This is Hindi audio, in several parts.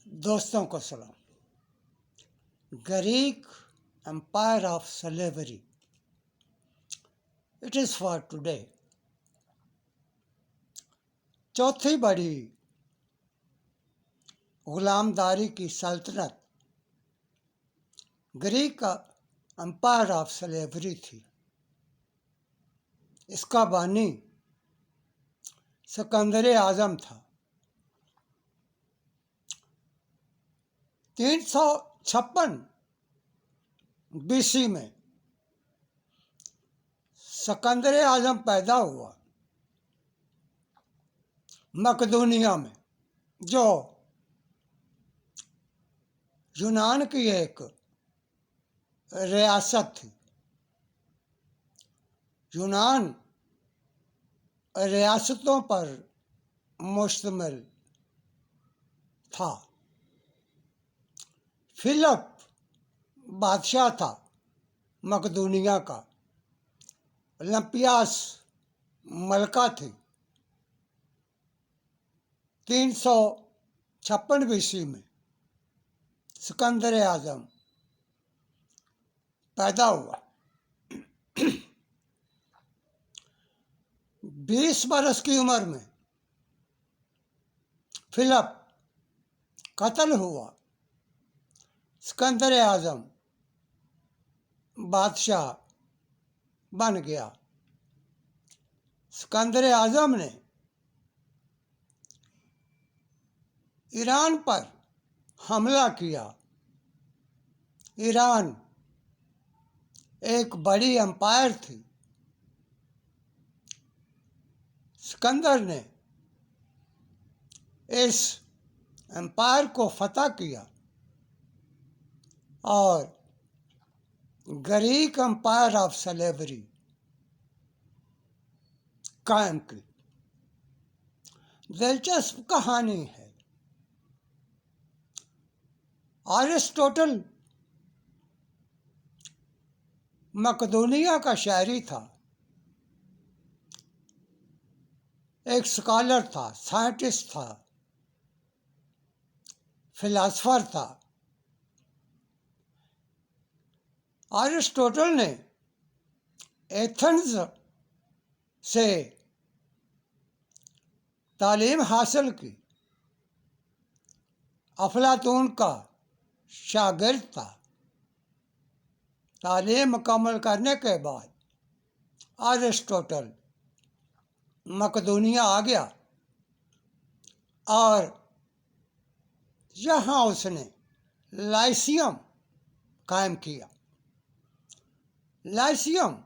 दोस्तों को सलाम। Greek empire of slavery, it is for today. चौथी बड़ी गुलामदारी की सल्तनत ग्रीक एम्पायर ऑफ स्लेवरी थी। इसका बानी सिकंदर आज़म था। 356 बीसी में सिकंदर आज़म पैदा हुआ मकदूनिया में, जो यूनान की एक रियासत थी। यूनान रियासतों पर मुश्तमिल था। फिलिप बादशाह था मकदूनिया का। ओलंपियास मलका थी। 356 बीसी में सिकंदर आज़म पैदा हुआ। 20 बरस की उम्र में फिलिप कत्ल हुआ। सिकंदर आज़म बादशाह बन गया। सिकंदर आज़म ने ईरान पर हमला किया। ईरान एक बड़ी एम्पायर थी। सिकंदर ने इस एम्पायर को फतह किया और ग्रीक एम्पायर ऑफ स्लेवरी कायम की। दिलचस्प कहानी है। अरिस्टोटल मकदूनिया का शायरी था, एक स्कॉलर था, साइंटिस्ट था, फिलासफर था। अरिस्टोटल ने एथेंस से तालीम हासिल की। अफलातून का शागिर्द था। तालीम मुकम्मल करने के बाद अरिस्टोटल मकदूनिया आ गया और यहाँ उसने लाइसियम कायम किया। लाइसियम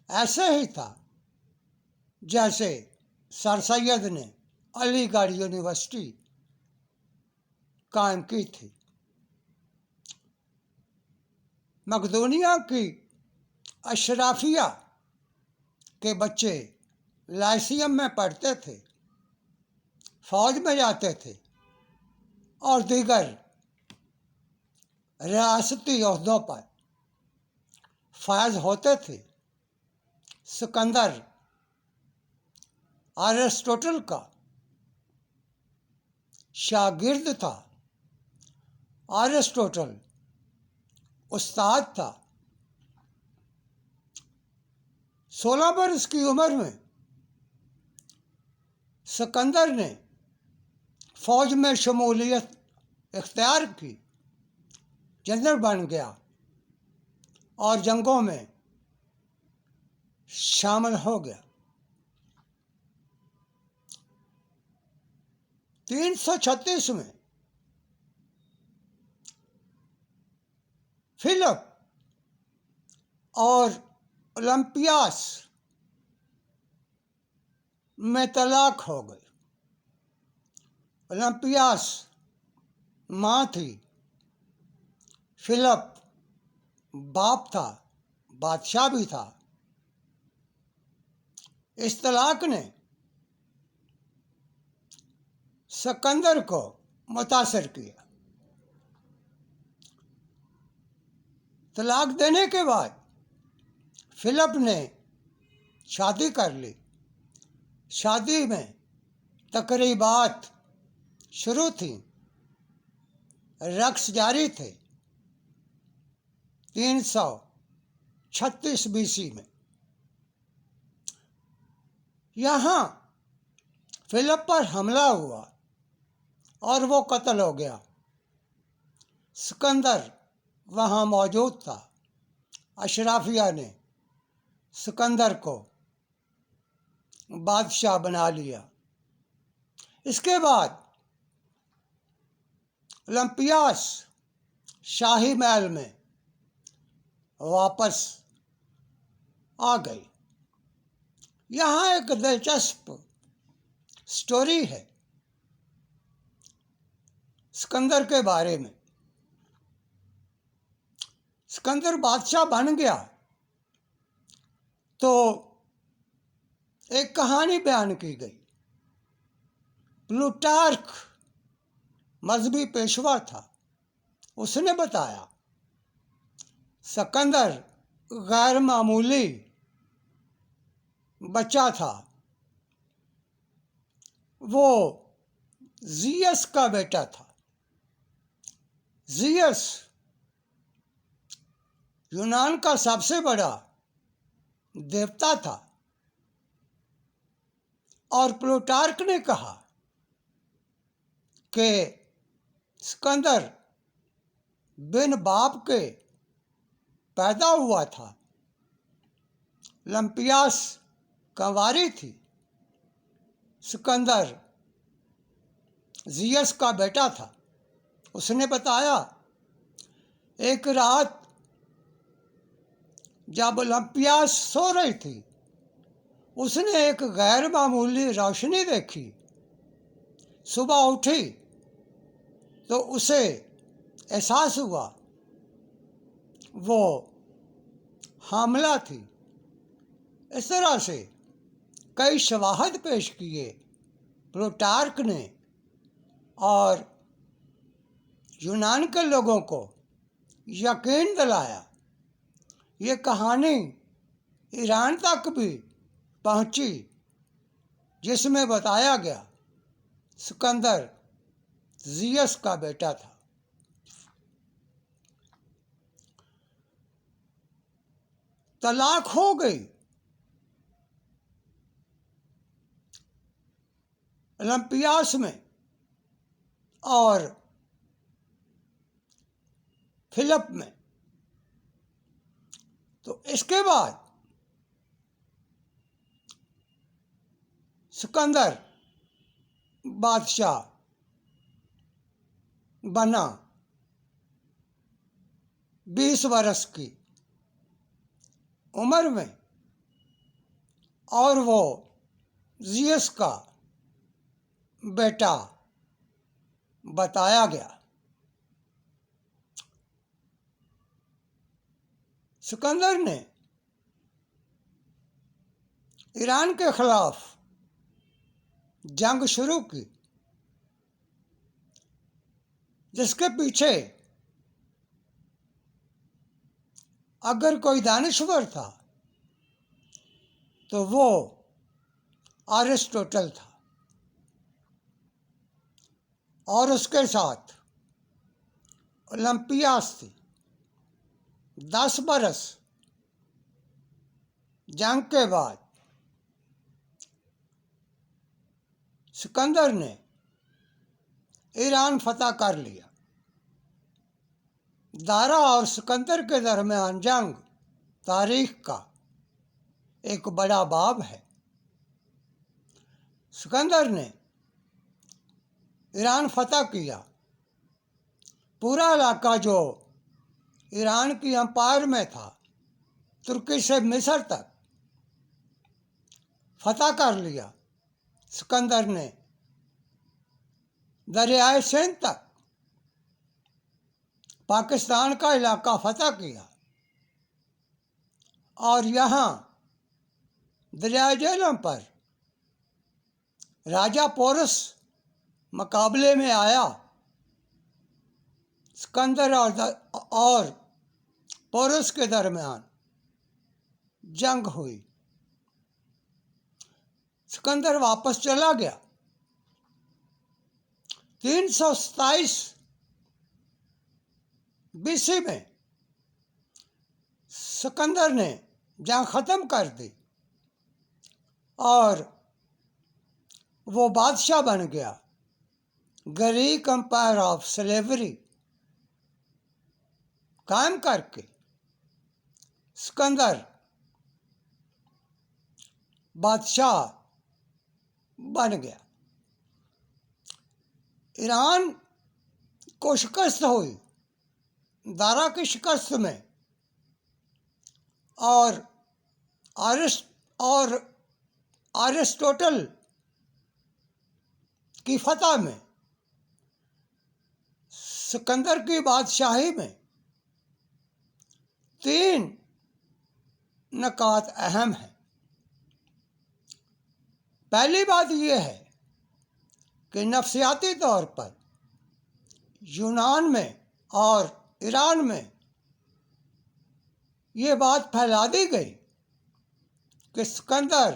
ऐसे ही था जैसे सर सैयद ने अलीगढ़ यूनिवर्सिटी कायम की थी। मकदूनिया की अशराफिया के बच्चे लाइसियम में पढ़ते थे, फौज में जाते थे और दीगर रियासती ओहदों पर फायज होते थे। सिकंदर अरिस्टोटल का शागिर्द था। अरिस्टोटल उस्ताद था। 16 वर्ष की उम्र में सिकंदर ने फौज में शमूलियत इख्तियार की, जनरल बन गया और जंगों में शामिल हो गया। 336 में फिलिप और ओलंपियास में तलाक हो गई। ओलंपियास माँ थी, फिलिप बाप था, बादशाह भी था। इस तलाक ने सिकंदर को मुतासर किया। तलाक देने के बाद फिलिप ने शादी कर ली। शादी में तकरीबात शुरू थी, रक्स जारी थे 336 BC में। यहाँ फिलिप पर हमला हुआ और वो कत्ल हो गया। सिकंदर वहाँ मौजूद था। अशराफिया ने सिकंदर को बादशाह बना लिया। इसके बाद ओलंपियास शाही महल में वापस आ गई। यहाँ एक दिलचस्प स्टोरी है सिकंदर के बारे में। सिकंदर बादशाह बन गया तो एक कहानी बयान की गई। प्लूटार्क मजहबी पेशवा था। उसने बताया सिकंदर गैर मामूली बच्चा था। वो जियस का बेटा था। जियस यूनान का सबसे बड़ा देवता था। और प्लूटार्क ने कहा कि सिकंदर बिन बाप के पैदा हुआ था। ओलंपियास कंवारी थी। सिकंदर जियस का बेटा था। उसने बताया एक रात जब ओलंपियास सो रही थी, उसने एक गैर मामूली रोशनी देखी। सुबह उठी तो उसे एहसास हुआ वो हामिला थी। इस तरह से कई शवाहद पेश किए प्लूटार्क ने और यूनान के लोगों को यकीन दिलाया। ये कहानी ईरान तक भी पहुंची, जिसमें बताया गया सिकंदर जियस का बेटा था। तलाक हो गई। ओलंपियास में और फिलिप में। तो इसके बाद सिकंदर बादशाह बना 20 वर्ष की उम्र में और वो जियस का बेटा बताया गया। सिकंदर ने ईरान के खिलाफ जंग शुरू की, जिसके पीछे अगर कोई दानिश्वर था तो वो अरिस्टोटल था। और उसके साथ ओलंपियास थी। 10 बरस जंग के बाद सिकंदर ने ईरान फतह कर लिया। दारा और सिकंदर के दरमियान जंग तारीख का एक बड़ा बाब है। सिकंदर ने ईरान फतह किया। पूरा इलाका जो ईरान की अंपायर में था, तुर्की से मिस्र तक फतह कर लिया। सिकंदर ने दरियाए सिंध तक पाकिस्तान का इलाका फतह किया और यहाँ दरियाए झेलम पर राजा पोरस मुकाबले में आया। सिकंदर और पोरस के दरमियान जंग हुई। सिकंदर वापस चला गया। 327 BC में सिकंदर ने जंग ख़त्म कर दी और वो बादशाह बन गया। ग्रीक एम्पायर ऑफ स्लेवरी कायम करके सिकंदर बादशाह बन गया। ईरान को शिकस्त हुई दारा की शिकस्त में और अरिस्टोटल की फतह में। सिकंदर की बादशाही में 3 नकात अहम हैं। पहली बात यह है कि नफसियाती तौर पर यूनान में और ईरान में ये बात फैला दी गई कि सिकंदर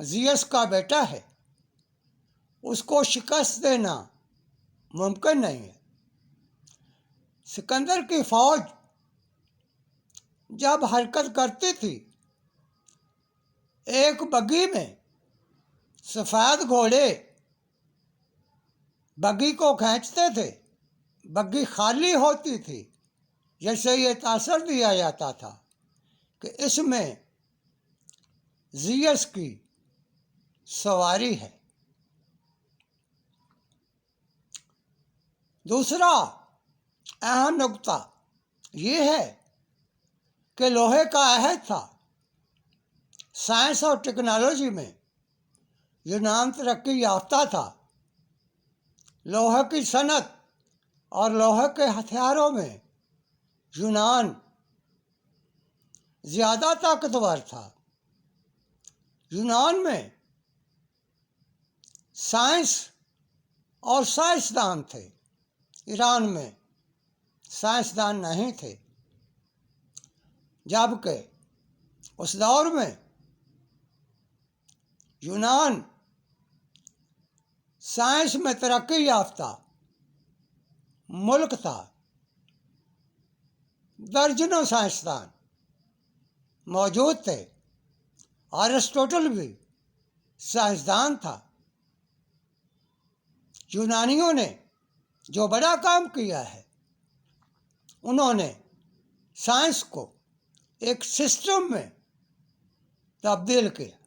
ज़ियस का बेटा है, उसको शिकस्त देना मुमकिन नहीं है। सिकंदर की फौज जब हरकत करती थी, एक बग्घी में सफ़ेद घोड़े बग्घी को खींचते थे। बग्घी खाली होती थी, जैसे ये तासर दिया जाता था कि इसमें ज़ियस की सवारी है। दूसरा अहम नुक्ता ये है कि लोहे का अहद था। साइंस और टेक्नोलॉजी में यूनान तरक्की याफ्ता था। लोहे की सनत और लोहे के हथियारों में यूनान ज़्यादा ताकतवर था। यूनान में साइंस और साइंसदान थे, ईरान में साइंसदान नहीं थे। जबकि उस दौर में यूनान साइंस में तरक्की याफ्ता मुल्क था। दर्जनों साइंसदान मौजूद थे। अरिस्टोटल भी साइंसदान था। यूनानियों ने जो बड़ा काम किया है, उन्होंने साइंस को एक सिस्टम में तब्दील किया।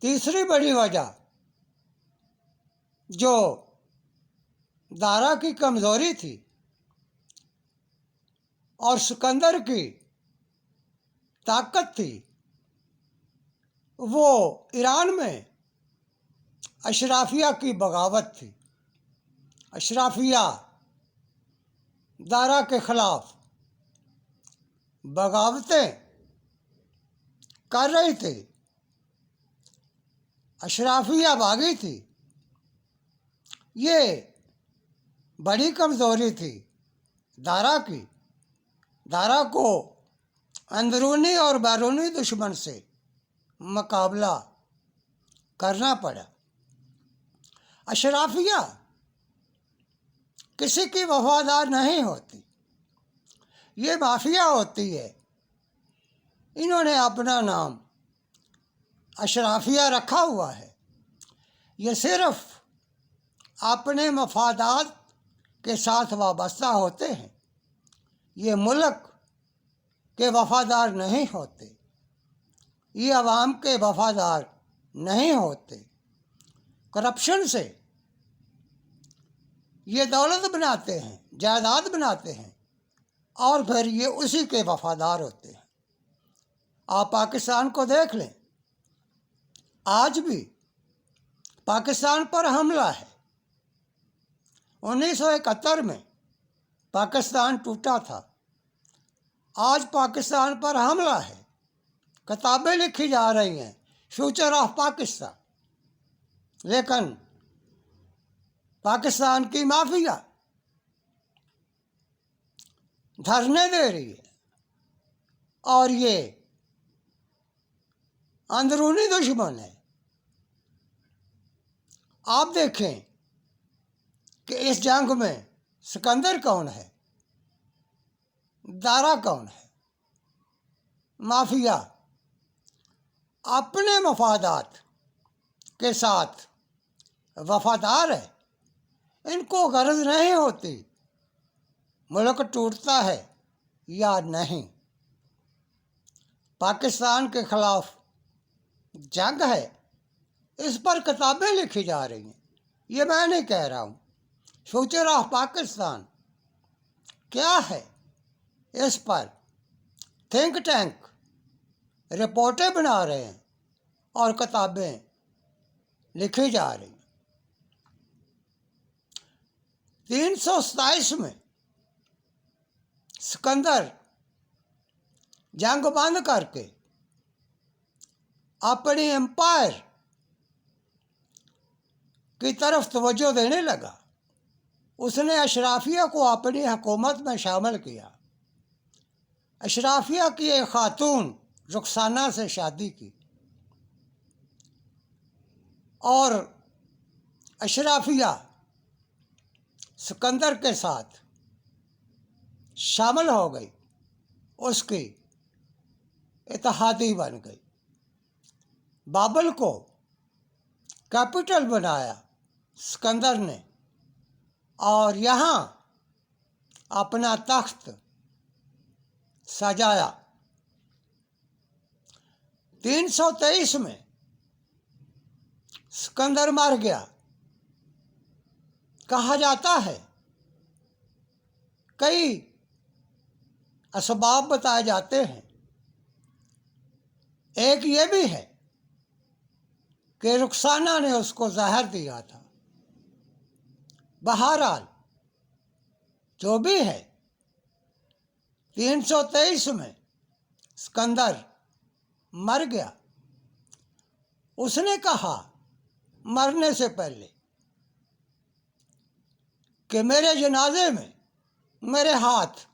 तीसरी बड़ी वजह जो दारा की कमज़ोरी थी और सिकंदर की ताकत थी, वो ईरान में अशराफिया की बगावत थी। अशराफिया दारा के ख़िलाफ़ बगावतें कर रही थी। अशराफिया बागी थी। ये बड़ी कमज़ोरी थी दारा की। दारा को अंदरूनी और बैरूनी दुश्मन से मुकाबला करना पड़ा। अशराफिया किसी की वफादार नहीं होती, ये माफिया होती है। इन्होंने अपना नाम अशराफिया रखा हुआ है। ये सिर्फ अपने मफादात के साथ वाबस्ता होते हैं। ये मुल्क के वफादार नहीं होते, ये अवाम के वफादार नहीं होते। करप्शन से ये दौलत बनाते हैं, जायदाद बनाते हैं और फिर ये उसी के वफादार होते हैं। आप पाकिस्तान को देख लें, आज भी पाकिस्तान पर हमला है। 1971 में पाकिस्तान टूटा था। आज पाकिस्तान पर हमला है। किताबें लिखी जा रही हैं, फ्यूचर ऑफ पाकिस्तान, लेकिन पाकिस्तान की माफिया धरने दे रही है। और ये अंदरूनी दुश्मन है। आप देखें कि इस जंग में सिकंदर कौन है, दारा कौन है। माफिया अपने मफादात के साथ वफादार है, इनको गर्ज नहीं होती मुल्क टूटता है या नहीं। पाकिस्तान के खिलाफ जंग है, इस पर किताबें लिखी जा रही हैं, ये मैं नहीं कह रहा हूँ। फ्यूचर ऑफ पाकिस्तान क्या है, इस पर थिंक टैंक रिपोर्टें बना रहे हैं और किताबें लिखी जा रही हैं। 327 में सिकंदर जंग बंद करके अपनी एम्पायर की तरफ तवज्जो देने लगा। उसने अशराफिया को अपनी हुकूमत में शामिल किया। अशराफिया की एक खातून रुखसाना से शादी की और अशराफिया सिकंदर के साथ शामिल हो गई, उसकी इत्तेहादी बन गई। बाबर को कैपिटल बनाया सिकंदर ने और यहाँ अपना तख्त सजाया। 323 में सिकंदर मर गया। कहा जाता है, कई असबाब बताए जाते हैं। एक ये भी है कि रुखसाना ने उसको जहर दिया था। बहरहाल जो भी है, 323 में सिकंदर मर गया। उसने कहा मरने से पहले कि मेरे जनाजे में मेरे हाथ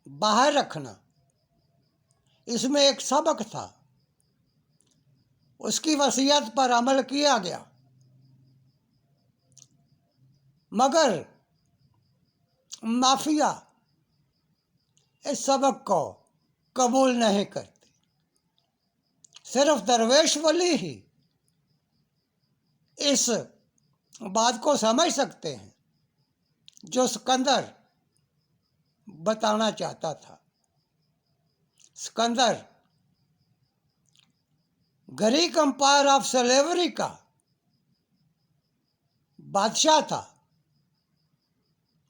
बाहर रखना। इसमें एक सबक था, उसकी वसीयत पर अमल किया गया, मगर माफिया इस सबक को कबूल नहीं करती। सिर्फ दरवेश वली ही इस बात को समझ सकते हैं जो सिकंदर बताना चाहता था। Sikandar Greek empire of slavery का बादशाह था,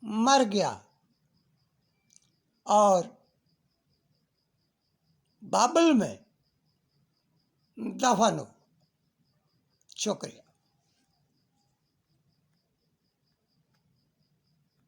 मर गया और बाबल में दफन हो। शुक्रिया।